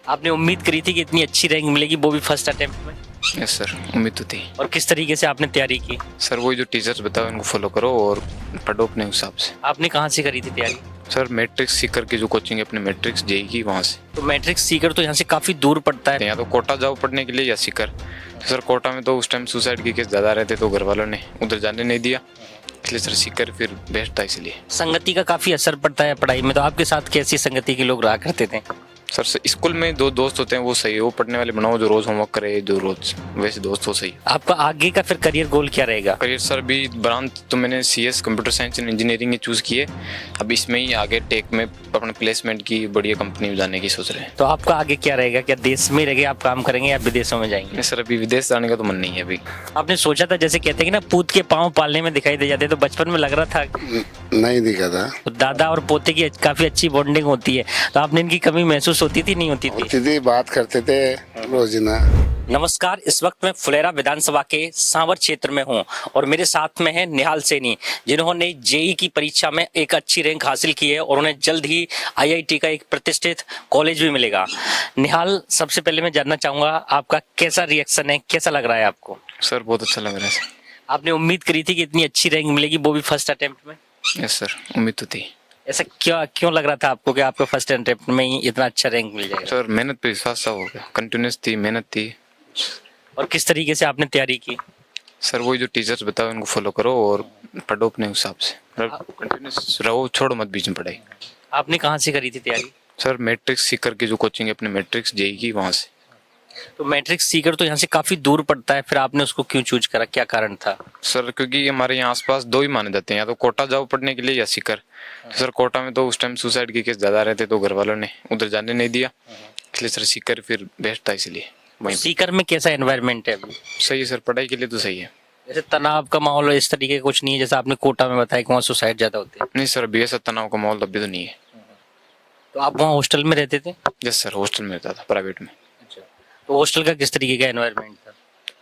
आपने उम्मीद करी थी कि इतनी अच्छी रैंक मिलेगी, वो भी फर्स्ट अटेम्प्ट में? यस सर, उम्मीद तो थी। और किस तरीके से आपने तैयारी की? सर वही जो टीचर्स बताओ उनको फॉलो करो और पढ़ो अपने हिसाब से। आपने कहाँ से करी थी तैयारी? सर मैट्रिक्स सीकर की जो कोचिंग है अपने मैट्रिक्स जेई की, वहाँ से। तो मैट्रिक्स सीकर तो यहाँ से काफ़ी दूर पड़ता है। या तो कोटा जाओ पढ़ने के लिए या सीकर। तो सर कोटा में तो उस टाइम सुसाइड के केस ज़्यादा रहते तो घर वालों ने उधर जाने नहीं दिया, इसलिए सर सीकर फिर बेस्ट था इसलिए। संगति का काफ़ी असर पड़ता है पढ़ाई में, तो आपके साथ कैसी संगति के लोग रहा करते थे? सर स्कूल में दो दोस्त होते हैं वो सही है, वो पढ़ने वाले बनाओ जो रोज़ होमवर्क करे, जो रोज़ वैसे दोस्त हो सही। आपका आगे का फिर करियर गोल क्या रहेगा? करियर सर भी ब्रांच तो मैंने CS computer science and engineering he choose किए। अब इसमें ही आगे टेक में अपने प्लेसमेंट की बढ़िया कंपनी में जाने की सोच रहे हैं। तो आपका आगे क्या रहेगा? क्या देश में रहेगा आप काम करेंगे या विदेशों में जाएंगे? नहीं सर, अभी विदेश जाने का तो मन नहीं है अभी। आपने सोचा था, जैसे कहते हैं कि ना पूत के पाँव पालने में दिखाई दे जाते, तो बचपन में लग रहा था? नहीं दिखा था। तो दादा और पोते की काफ़ी अच्छी बॉन्डिंग होती है, तो आपने इनकी कमी महसूस होती थी, नहीं होती थी? होती थी, बात करते थे रोजाना। नमस्कार, इस वक्त मैं फुलेरा विधानसभा के सांवर क्षेत्र में हूं और मेरे साथ में है निहाल सैनी, जिन्होंने जेई की परीक्षा में एक अच्छी रैंक हासिल की है और उन्हें जल्द ही आईआईटी का एक प्रतिष्ठित कॉलेज भी मिलेगा। निहाल, सबसे पहले मैं जानना चाहूंगा आपका कैसा रिएक्शन है, कैसा लग रहा है आपको? सर बहुत अच्छा लग रहा है सर। आपने उम्मीद करी थी कि इतनी अच्छी रैंक मिलेगी, वो भी फर्स्ट अटेम्प्ट में? यस सर, उम्मीद तो थी। ऐसा क्यों लग रहा था आपको कि आपको फर्स्ट अटेम्प्ट में ही इतना अच्छा रैंक मिल जाएगा? सर मेहनत पे विश्वास सा हो गया, कंटिन्यूस थी, मेहनत थी। और किस तरीके से आपने तैयारी की? सर वही जो टीचर्स बताओ उनको फॉलो करो और पढ़ो अपने हिसाब से, मतलब कंटिन्यूस रहो, छोड़ो मत बीच में पढ़ाई। आपने कहाँ से करी थी तैयारी? सर मैट्रिक्स सीकर की जो कोचिंग है अपने मैट्रिक्स जेई की, वहाँ से। तो मैट्रिक्स सीकर तो यहाँ से काफी दूर पड़ता है, फिर आपने उसको क्यों चूज करा, क्या कारण था? सर क्योंकि हमारे यहाँ आसपास दो ही माने जाते हैं, या तो कोटा जाओ पढ़ने के लिए या सीकर। तो सर कोटा में तो उस टाइम सुसाइड के केस ज़्यादा रहते तो घर वालों ने उधर जाने नहीं दिया, इसलिए सर सीकर फिर बेस्ट था इसलिए वहीं। सीकर में कैसा एनवायरनमेंट है अभी? सही है सर, पढ़ाई के लिए तो सही है। जैसे तनाव का माहौल इस तरीके का कुछ नहीं है जैसा आपने कोटा में बताया कि वहाँ सुसाइड ज्यादा होते हैं? नहीं सर, अभी ऐसा तनाव का माहौल अभी तो नहीं है। तो आप वहाँ हॉस्टल में रहते थे? यस सर, हॉस्टल में रहता था, प्राइवेट में। अच्छा, तो हॉस्टल का किस तरीके का एनवायरनमेंट था?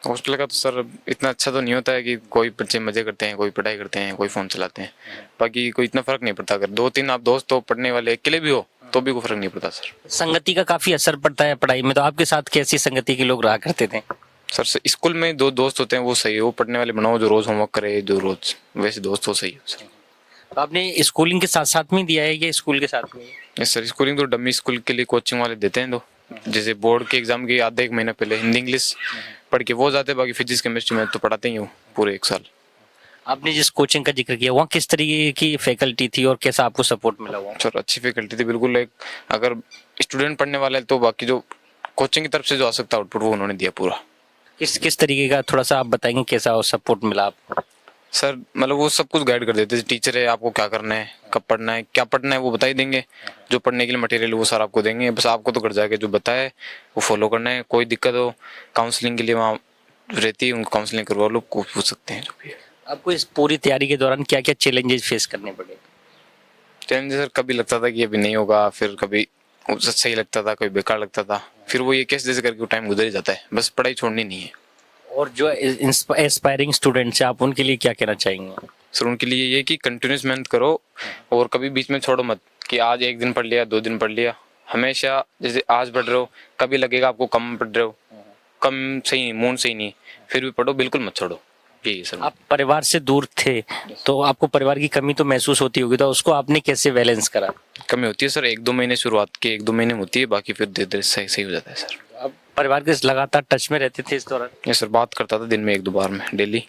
हॉस्टल का तो सर इतना अच्छा तो नहीं होता है कि कोई बच्चे मजे करते हैं, कोई पढ़ाई करते हैं, कोई फ़ोन चलाते हैं, बाकी कोई इतना फ़र्क नहीं पड़ता। अगर दो तीन आप दोस्त हो पढ़ने वाले अकेले भी हो तो भी कोई फ़र्क नहीं पड़ता सर। संगति का काफी असर पड़ता है पढ़ाई में, तो आपके साथ कैसी संगति के लोग रहा करते थे? सर स्कूल में दो दोस्त होते हैं वो सही है, वो पढ़ने वाले बनाओ जो रोज़ होमवर्क करे, जो रोज़ वैसे दोस्त हो सही है सर। तो आपने स्कूलिंग के साथ साथ में दिया है या स्कूल के साथ में? यस सर, स्कूलिंग तो डमी स्कूल के लिए कोचिंग वाले देते हैं। तो जैसे बोर्ड के एग्जाम के आधे एक महीना पहले हिंदी इंग्लिश पढ़ के वो जाते, बाकी फिजिक्स केमिस्ट्री में तो पढ़ाते ही हूँ पूरे एक साल। आपने जिस कोचिंग का जिक्र किया वहाँ किस तरीके की फैकल्टी थी और कैसा आपको सपोर्ट मिला हुआ? सर अच्छी फैकल्टी थी बिल्कुल। एक अगर स्टूडेंट पढ़ने वाले हैं तो बाकी जो कोचिंग की तरफ से जो आ सकता आउटपुट वो उन्होंने दिया पूरा। किस किस तरीके का, थोड़ा सा आप बताएंगे कैसा सपोर्ट मिला आपको? सर मतलब वो सब कुछ गाइड कर देते हैं, टीचर है, आपको क्या करना है, कब पढ़ना है, क्या पढ़ना है वो बता ही देंगे। जो पढ़ने के लिए मटेरियल वो सारा आपको देंगे, बस आपको तो घर जाके जो बताए वो फॉलो करना है। कोई दिक्कत हो काउंसलिंग के लिए वहाँ रहती है, उनको काउंसलिंग करवा लो, को पूछ सकते हैं जो भी है। आपको इस पूरी तैयारी के दौरान क्या क्या चैलेंजेस फेस करने पड़े? चैलेंज सर कभी लगता था कि अभी नहीं होगा, फिर कभी सही लगता था, कभी बेकार लगता था, फिर वो ये कैसे जैसे करके टाइम गुजर ही जाता है, बस पढ़ाई छोड़नी नहीं है। और जो एस्पायरिंग स्टूडेंट्स हैं आप उनके लिए क्या कहना चाहेंगे? सर उनके लिए ये कि कंटिन्यूस मेहनत करो और कभी बीच में छोड़ो मत कि आज एक दिन पढ़ लिया, 2 दिन पढ़ लिया। हमेशा जैसे आज पढ़ रहे हो, कभी लगेगा आपको कम पढ़ रहे हो, कम सही नहीं, मूड सही नहीं, फिर भी पढ़ो, बिल्कुल मत छोड़ो। यही है सर। आप परिवार से दूर थे तो आपको परिवार की कमी तो महसूस होती होगी, तो उसको आपने कैसे बैलेंस करा? कमी होती है सर, 1-2 महीने शुरुआत के 1-2 महीने में होती है, बाकी फिर धीरे धीरे सही सही हो जाता है सर। आप परिवार के लगातार टच में रहते थे इस दौरान? ये सर बात करता था दिन में 1-2 बार में डेली।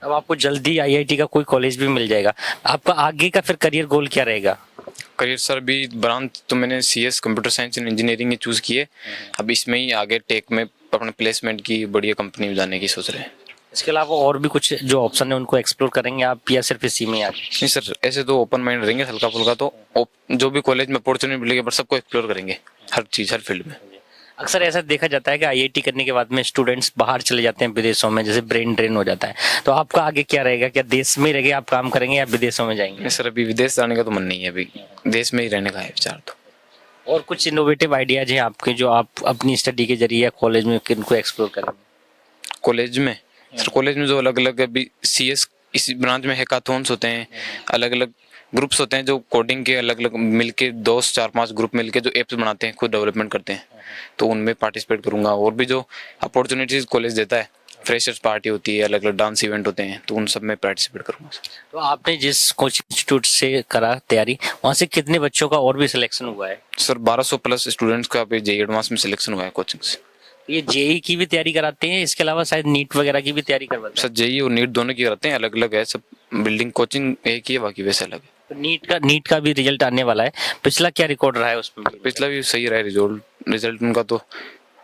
अब आपको जल्दी आईआईटी का कोई कॉलेज भी मिल जाएगा, आपका आगे का फिर करियर गोल क्या रहेगा? करियर सर अभी ब्रांच तो मैंने CS computer science and engineering he choose की है। अब इसमें ही आगे टेक में अपने प्लेसमेंट की बढ़िया कंपनी में जाने की सोच रहे हैं। इसके अलावा और भी कुछ जो ऑप्शन है उनको एक्सप्लोर करेंगे आप, या सिर्फ इसी में आगे? नहीं सर, ऐसे तो ओपन माइंड रहेंगे हल्का फुल्का, तो जो भी कॉलेज में अपॉर्चुनिटी मिलेगी पर सबको एक्सप्लोर करेंगे, हर चीज़ हर फील्ड में। अक्सर ऐसा देखा जाता है कि आईआईटी करने के बाद में स्टूडेंट्स बाहर चले जाते हैं विदेशों में, जैसे ब्रेन ड्रेन हो जाता है, तो आपका आगे क्या रहेगा? क्या देश में रहेगा आप काम करेंगे या विदेशों में जाएंगे? नहीं सर, अभी विदेश जाने का तो मन नहीं है, अभी देश में ही रहने का है विचार। तो और कुछ इनोवेटिव आइडियाज हैं आपके जो आप अपनी स्टडी के जरिए या कॉलेज में किनको एक्सप्लोर करेंगे? कॉलेज में सर, कॉलेज में जो अलग अलग अभी सीएस इस ब्रांच में हैकाथॉन्स होते हैं, अलग अलग ग्रुप्स होते हैं जो कोडिंग के अलग अलग मिलके दोस्त 4-5 ग्रुप मिलके जो एप्स बनाते हैं, खुद डेवलपमेंट करते हैं, तो उनमें पार्टिसिपेट करूंगा। और भी जो अपॉर्चुनिटीज कॉलेज देता है, फ्रेशर्स पार्टी होती है, अलग अलग डांस इवेंट होते हैं, तो उन सब में पार्टिसिपेट करूंगा। तो आपने जिस कोचिंग इंस्टीट्यूट से करा तैयारी, वहाँ से कितने बच्चों का और भी सिलेक्शन हुआ है? सर 1200 प्लस स्टूडेंट्स का अभी जेई एडवांस में सिलेक्शन हुआ है कोचिंग से। ये जेई की भी तैयारी कराते हैं, इसके अलावा शायद नीट वगैरह की भी तैयारी करवाते हैं? सर जेई और नीट दोनों की कराते हैं, अलग अलग है सब, बिल्डिंग कोचिंग एक ही है, बाकी वैसे अलग है। तो नीट का भी रिजल्ट आने वाला है, पिछला क्या रिकॉर्ड रहा है उसमें? पिछला भी सही रहा है रिजल्ट उनका तो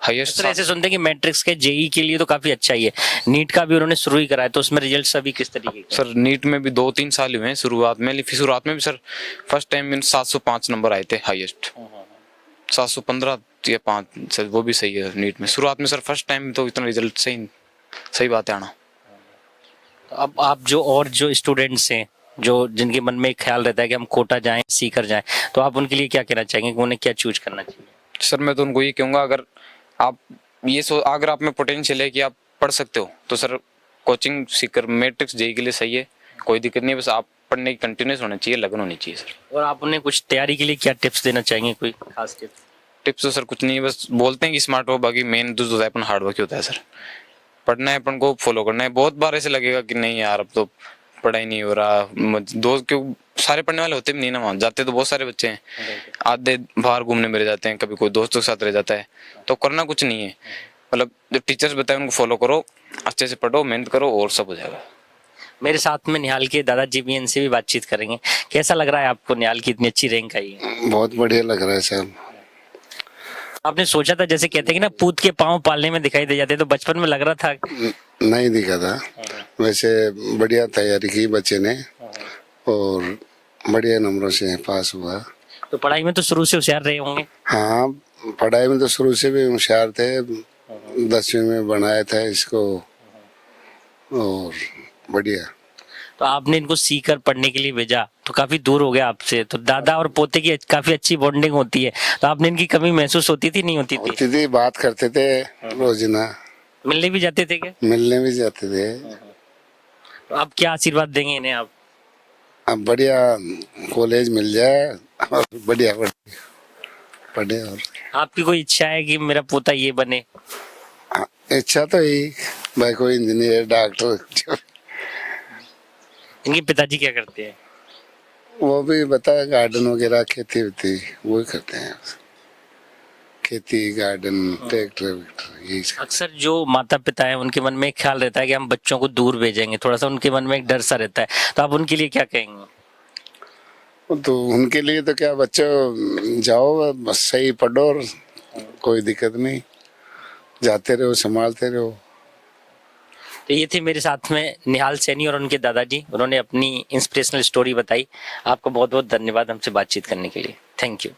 हाईएस्ट। सर ऐसे सुनते हैं कि मैट्रिक्स के जेई के लिए तो काफी अच्छा ही है, नीट का भी उन्होंने शुरू ही कराया, तो उसमें रिजल्ट अभी किस तरीके के? सर नीट में भी 2-3 साल हुए हैं शुरुआत में, लेकिन शुरुआत में भी सर फर्स्ट टाइम में 705 नंबर आए थे हाईएस्ट, 715 या 5 सर, वो भी सही है नीट में शुरुआत में। सर फर्स्ट टाइम तो इतना रिजल्ट सही बात है आना। तो अब आप जो स्टूडेंट्स हैं, जो जिनके मन में एक ख्याल रहता है कि हम कोटा जाएं, सीकर जाएं, तो आप उनके लिए क्या कहना चाहेंगे कि उन्हें क्या चूज करना चाहिए? सर मैं तो उनको ये कहूँगा, अगर आप में पोटेंशियल है कि आप पढ़ सकते हो, तो sir coaching Sikar Matrix JEE के लिए सही है, कोई दिक्कत नहीं है, बस आप पढ़ने की कंटिन्यूस होना चाहिए, लगन होनी चाहिए सर। और आप उन्हें कुछ तैयारी के लिए क्या टिप्स देना चाहेंगे, कोई खास टिप्स? टिप्स तो सर कुछ नहीं है, बस बोलते हैं कि स्मार्ट हो, बाकी मेन तो जो होता है अपन हार्ड वर्क ही होता है सर। पढ़ना है, अपन को फॉलो करना है। बहुत बार ऐसे लगेगा कि नहीं यार अब तो पढ़ाई नहीं हो रहा, दोस्त क्यों, सारे पढ़ने वाले होते भी नहीं ना, वहाँ जाते तो बहुत सारे बच्चे हैं, आधे बाहर घूमने में रह जाते हैं, कभी कोई दोस्तों के साथ रह जाता है, तो करना कुछ नहीं है, मतलब जो टीचर्स बताए उनको फॉलो करो, अच्छे से पढ़ो, मेहनत करो और सब हो जाएगा। मेरे साथ में निहाल के दादाजी भी, इनसे भी बातचीत करेंगे। कैसा लग रहा है आपको, निहाल की इतनी अच्छी रैंक आई है? बहुत बढ़िया लग रहा है सर। आपने सोचा था, जैसे कहते हैं कि ना पूत के पाँव पालने में दिखाई दे जाते, तो बचपन में लग रहा था? नहीं दिखा था, वैसे बढ़िया तैयारी की बच्चे ने और बढ़िया नंबरों से पास हुआ। तो पढ़ाई में तो शुरू से होशियार रहे होंगे? हाँ, पढ़ाई में तो शुरू से भी होशियार थे, 10वीं में बनाया था इसको और बढ़िया। तो आपने इनको सीकर पढ़ने के लिए भेजा, तो काफी दूर हो गया आपसे, तो दादा और पोते की काफी अच्छी बॉन्डिंग होती है, तो आपने इनकी कमी महसूस होती थी, नहीं होती थी? होती थी, बात करते थे रोजाना, मिलने भी जाते थे क्या? मिलने भी जाते थे। तो आप क्या आशीर्वाद देंगे इन्हें आप? अब बढ़िया कॉलेज मिल जाए और बढ़िया पढ़े। और आपकी कोई इच्छा है कि मेरा पोता ये बने? इच्छा तो ही भाई, कोई इंजीनियर, डॉक्टर। इनके पिताजी क्या करते हैं? वो भी बताया, गार्डन वगैरह, खेती होती वो ही करते हैं, खेती, गार्डन, ट्रैक्टर यही सब। अक्सर जो माता पिता है उनके मन में एक ख्याल रहता है कि हम बच्चों को दूर भेजेंगे, थोड़ा सा उनके मन में एक डर सा रहता है, तो आप उनके लिए क्या कहेंगे? तो उनके लिए तो क्या, बच्चों जाओ बस, सही पढ़ो और कोई दिक्कत नहीं, जाते रहो, संभालते रहो। तो ये थे मेरे साथ में निहाल सैनी और उनके दादाजी, उन्होंने अपनी इंस्पिरेशनल स्टोरी बताई। आपको बहुत बहुत धन्यवाद हमसे बातचीत करने के लिए। Thank you.